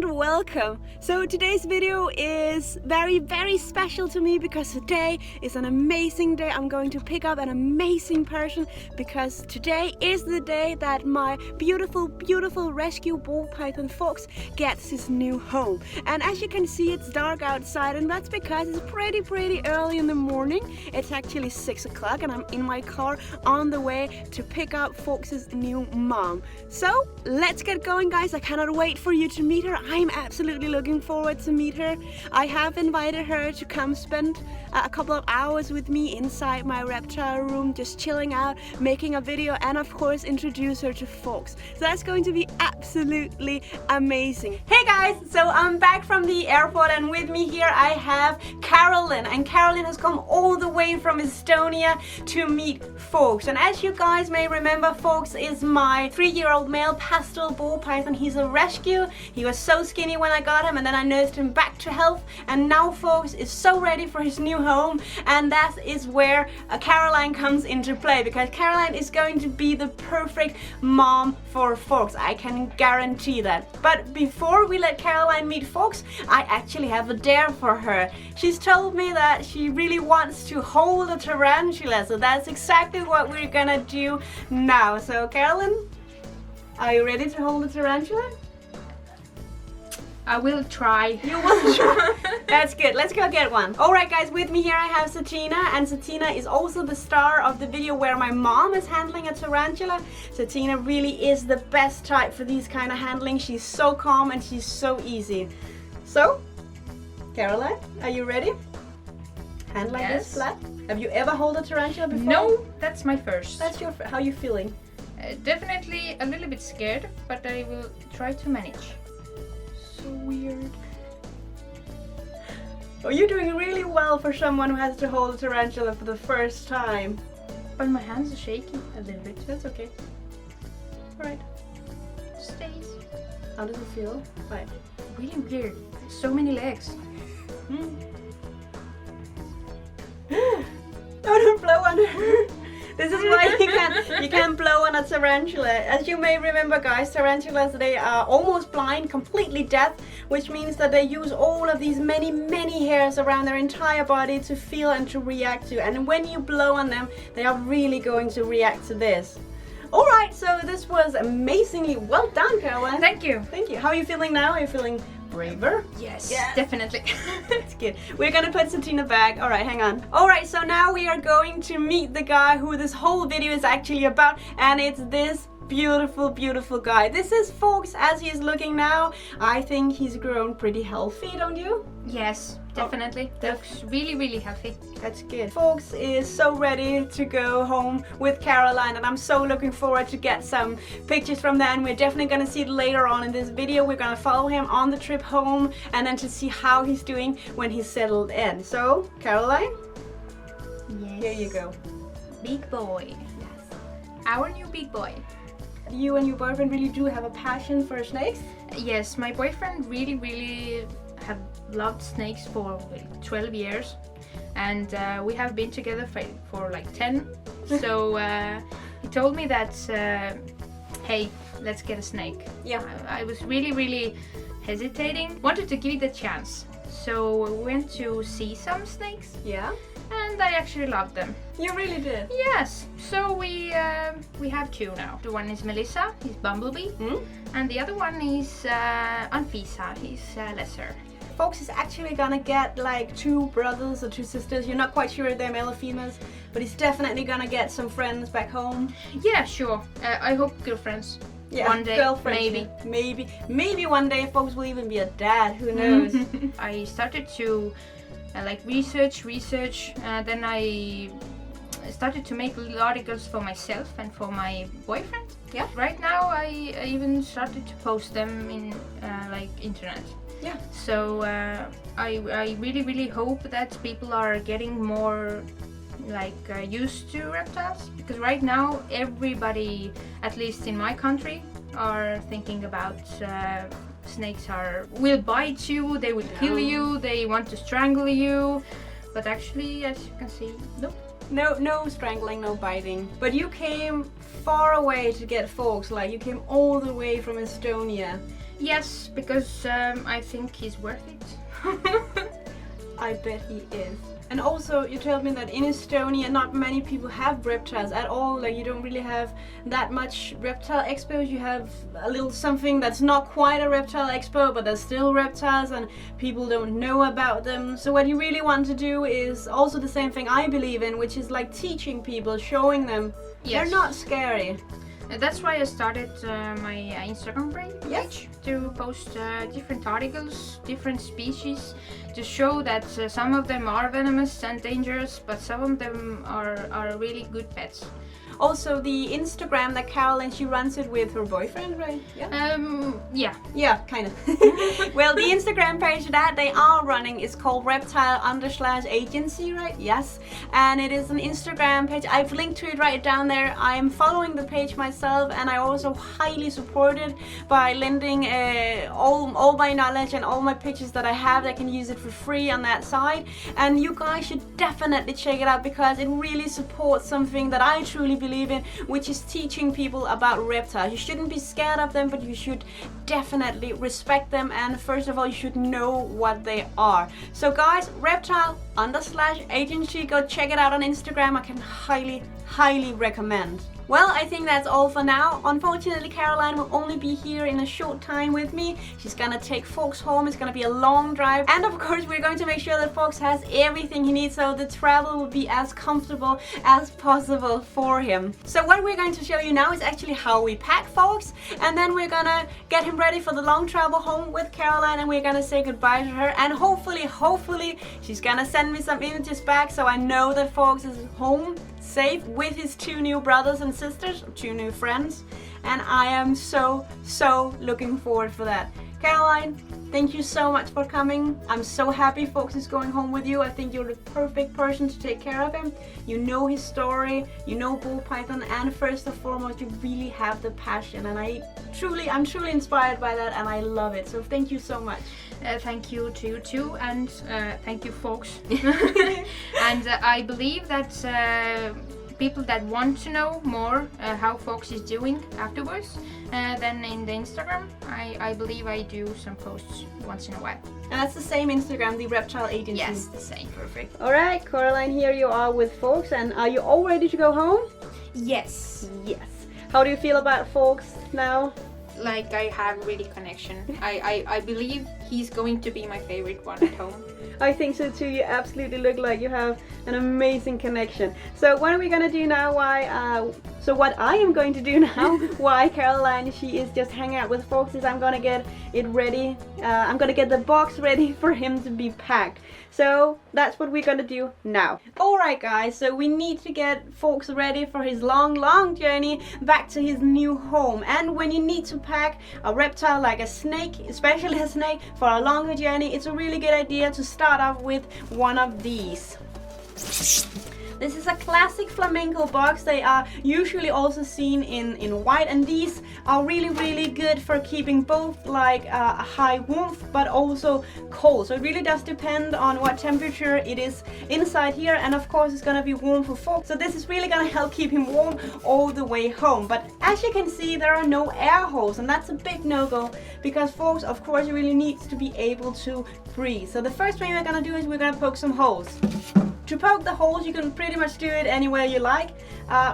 and welcome. So today's video is very special to me because today is an amazing day. I'm going to pick up an amazing person because today is the day that my beautiful rescue ball python Fawkes gets his new home. And as you can see, it's dark outside, and that's because it's pretty early in the morning. It's actually 6 o'clock and I'm in my car on the way to pick up Fawkes' new mom. So let's get going, guys. I cannot wait for you to meet her. I'm absolutely looking forward to meet her. I have invited her to come spend a couple of hours with me inside my reptile room, just chilling out, making a video, and of course introduce her to Fawkes. So that's going to be absolutely amazing. Hey guys, so I'm back from the airport, and with me here I have Carolyn, and Carolyn has come all the way from Estonia to meet Fawkes. And as you guys may remember, Fawkes is my 3-year-old male pastel ball python. He's a rescue. He was so skinny when I got him, and then I nursed him back to health, and now Fawkes is so ready for his new home. And that is where Caroline comes into play, because Caroline is going to be the perfect mom for Fawkes. I can guarantee that. But before we let Caroline meet Fawkes, I actually have a dare for her. She's told me that she really wants to hold a tarantula, so that's exactly what we're gonna do now. So Carolyn, are you ready to hold a tarantula? I will try. You will try. That's good. Let's go get one. Alright guys, with me here I have Satina, and Satina is also the star of the video where my mom is handling a tarantula. Satina really is the best type for these kind of handling. She's so calm and she's so easy. So, Caroline, are you ready? Hand like this, flat. Have you ever held a tarantula before? No, that's my first. That's your. How are you feeling? Definitely a little bit scared, but I will try to manage. So weird. Oh, you're doing really well for someone who has to hold a tarantula for the first time. But my hands are shaking a little bit. That's okay. Alright. Stays. How does it feel? Right. Really weird. So many legs. Don't blow on her. This is why you can't blow on a tarantula. As you may remember, guys, tarantulas, they are almost blind, completely deaf, which means that they use all of these many hairs around their entire body to feel and to react to. And when you blow on them, they are really going to react to this. Alright, so this was amazingly well done, Caroline. Thank you. Thank you. How are you feeling now? Are you feeling braver? Yes, definitely. That's good. We're gonna put Satina back. Alright, hang on. Alright, so now we are going to meet the guy who this whole video is actually about, and it's this beautiful guy. This is Fawkes as he is looking now. I think he's grown pretty healthy, don't you? Yes, definitely. Looks really healthy. That's good. Fawkes is so ready to go home with Caroline, and I'm so looking forward to get some pictures from them. We're definitely gonna see it later on in this video. We're gonna follow him on the trip home and then to see how he's doing when he's settled in. So, Caroline? Yes. Here you go. Big boy. Yes. Our new big boy. You and your boyfriend really do have a passion for snakes? Yes, my boyfriend really have loved snakes for 12 years, and we have been together for like 10. So he told me that hey, let's get a snake. Yeah. I was really hesitating, wanted to give it a chance, so we went to see some snakes. Yeah. And I actually loved them. You really did? Yes. So we have 2 now. The one is Melissa, he's Bumblebee, and the other one is Anfisa, he's lesser. Fawkes is actually gonna get like 2 brothers or 2 sisters. You're not quite sure if they're male or females, but he's definitely gonna get some friends back home. Yeah, sure. I hope girlfriends. Yeah, one day, maybe one day Fawkes will even be a dad. Who knows? I started to like research. Then I started to make little articles for myself and for my boyfriend. Yeah. Right now I even started to post them in like internet. Yeah. So I really hope that people are getting more like used to reptiles, because right now everybody, at least in my country, are thinking about snakes will bite you, they will kill you, they want to strangle you, but actually, as you can see, nope. No strangling, no biting. But you came far away to get Fawkes, like you came all the way from Estonia. Yes, because I think he's worth it. I bet he is. And also, you told me that in Estonia, not many people have reptiles at all. Like, you don't really have that much reptile expos. You have a little something that's not quite a reptile expo, but there's still reptiles and people don't know about them. So what you really want to do is also the same thing I believe in, which is like teaching people, showing them they're not scary. That's why I started my Instagram page Yes. to post different articles, different species, to show that some of them are venomous and dangerous, but some of them are really good pets. Also, the Instagram that Caroline, she runs it with her boyfriend, right? Yeah. Yeah. Yeah, kind of. Well, the Instagram page that they are running is called reptile_agency, right? Yes. And it is an Instagram page. I've linked to it right down there. I am following the page myself, and I also highly support it by lending all my knowledge and all my pictures that I have. I can use it for free on that side. And you guys should definitely check it out because it really supports something that I truly believe in, which is teaching people about reptiles. You shouldn't be scared of them, but you should definitely respect them, and first of all you should know what they are. So guys, reptile_agency, go check it out on Instagram. I can highly recommend. Well, I think that's all for now. Unfortunately, Caroline will only be here in a short time with me. She's gonna take Fawkes home. It's gonna be a long drive. And of course, we're going to make sure that Fawkes has everything he needs so the travel will be as comfortable as possible for him. So what we're going to show you now is actually how we pack Fawkes. And then we're gonna get him ready for the long travel home with Caroline, and we're gonna say goodbye to her. And hopefully, she's gonna send me some images back so I know that Fawkes is home safe with his 2 new brothers and sisters, 2 new friends, and I am so looking forward for that. Caroline, thank you so much for coming. I'm so happy Fawkes is going home with you. I think you're the perfect person to take care of him. You know his story, you know ball python, and first and foremost, you really have the passion, and I'm truly inspired by that, and I love it. So thank you so much. Thank you to you too, and thank you, Fawkes. And I believe that people that want to know more how Fawkes is doing afterwards, then in the Instagram, I believe I do some posts once in a while. And that's the same Instagram, the Reptile Agency. Yes, the same. Perfect. All right, Caroline, here you are with Fawkes, and are you all ready to go home? Yes. Yes. How do you feel about Fawkes now? Like, I have really connection. I believe he's going to be my favorite one at home. I think so too. You absolutely look like you have an amazing connection. So what are we gonna do now? What I am going to do now, why Caroline, she is just hanging out with Fawkes, is I'm gonna get it ready. I'm gonna get the box ready for him to be packed. So that's what we're gonna do now. Alright guys, so we need to get Fawkes ready for his long journey back to his new home. And when you need to pack a reptile like a snake, especially a snake, for a longer journey, it's a really good idea to start off with one of these. This is a classic flamenco box. They are usually also seen in white, and these are really good for keeping both like a high warmth but also cold. So it really does depend on what temperature it is inside here, and of course it's gonna be warm for Fawkes. So this is really gonna help keep him warm all the way home. But as you can see, there are no air holes, and that's a big no-go because Fawkes, of course, really needs to be able to breathe. So the first thing we're gonna do is we're gonna poke some holes. To poke the holes, you can pretty much do it anywhere you like.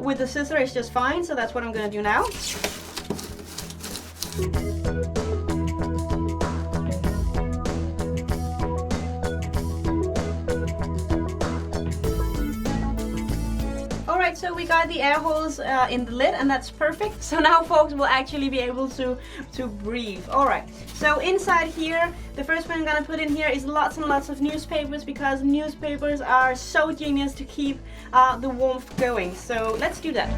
With the scissor, it's just fine, so that's what I'm gonna do now. Alright, so we got the air holes in the lid, and that's perfect. So now Fawkes will actually be able to breathe. Alright, so inside here, the first thing I'm gonna put in here is lots and lots of newspapers, because newspapers are so genius to keep the warmth going. So let's do that.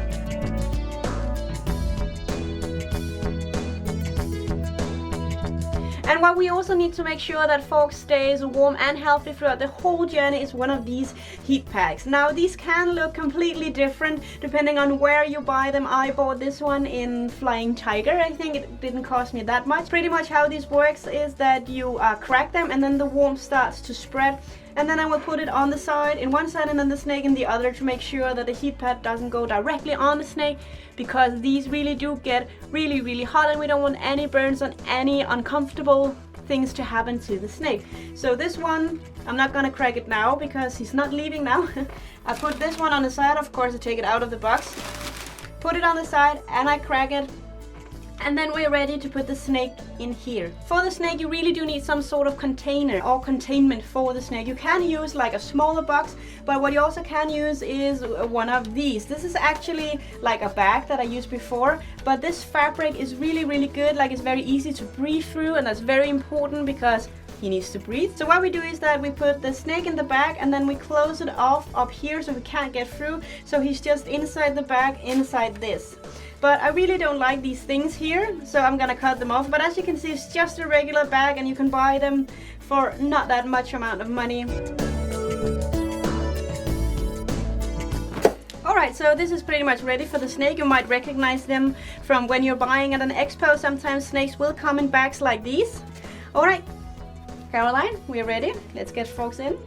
And what we also need to make sure that Fawkes stays warm and healthy throughout the whole journey is one of these heat packs. Now these can look completely different depending on where you buy them. I bought this one in Flying Tiger. I think it didn't cost me that much. Pretty much how this works is that you crack them, and then the warmth starts to spread And then I will put it on the side, in one side, and then the snake in the other, to make sure that the heat pad doesn't go directly on the snake, because these really do get really hot and we don't want any burns on any uncomfortable things to happen to the snake. So this one, I'm not gonna crack it now because he's not leaving now. I put this one on the side, of course I take it out of the box, put it on the side, and I crack it. And then we're ready to put the snake in here. For the snake, you really do need some sort of container or containment for the snake. You can use like a smaller box, but what you also can use is one of these. This is actually like a bag that I used before, but this fabric is really good. Like, it's very easy to breathe through, and that's very important because he needs to breathe. So what we do is that we put the snake in the bag, and then we close it off up here so he can't get through. So he's just inside the bag, inside this. But I really don't like these things here, so I'm gonna cut them off. But as you can see, it's just a regular bag, and you can buy them for not that much amount of money. Alright, so this is pretty much ready for the snake. You might recognize them from when you're buying at an expo. Sometimes snakes will come in bags like these. Alright, Caroline, we're ready. Let's get Fawkes in.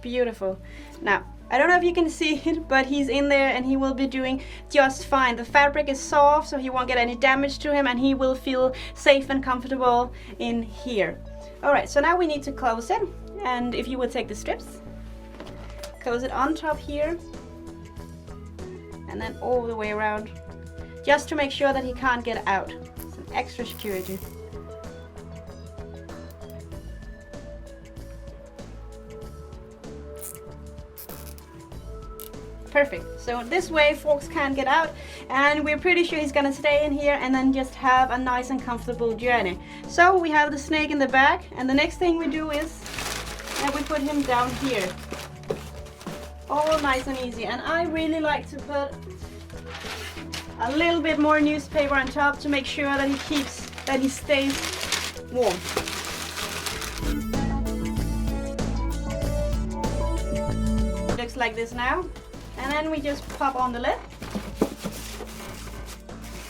Beautiful. Now, I don't know if you can see it, but he's in there and he will be doing just fine. The fabric is soft, so he won't get any damage to him, and he will feel safe and comfortable in here. Alright, so now we need to close it. And if you would take the strips, close it on top here, and then all the way around, just to make sure that he can't get out. Some extra security. Perfect. So this way Fawkes can't get out, and we're pretty sure he's gonna stay in here and then just have a nice and comfortable journey. So we have the snake in the bag, and the next thing we do is that we put him down here. All nice and easy. And I really like to put a little bit more newspaper on top to make sure that he stays warm. Looks like this now. And then we just pop on the lid.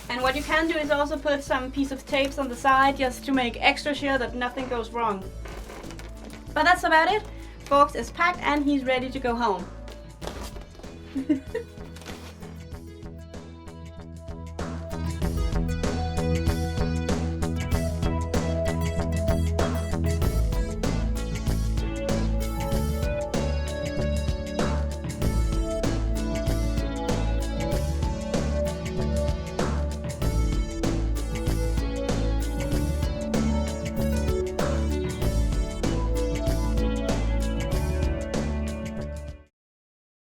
And what you can do is also put some piece of tapes on the side, just to make extra sure that nothing goes wrong. But that's about it. Fawkes is packed and he's ready to go home.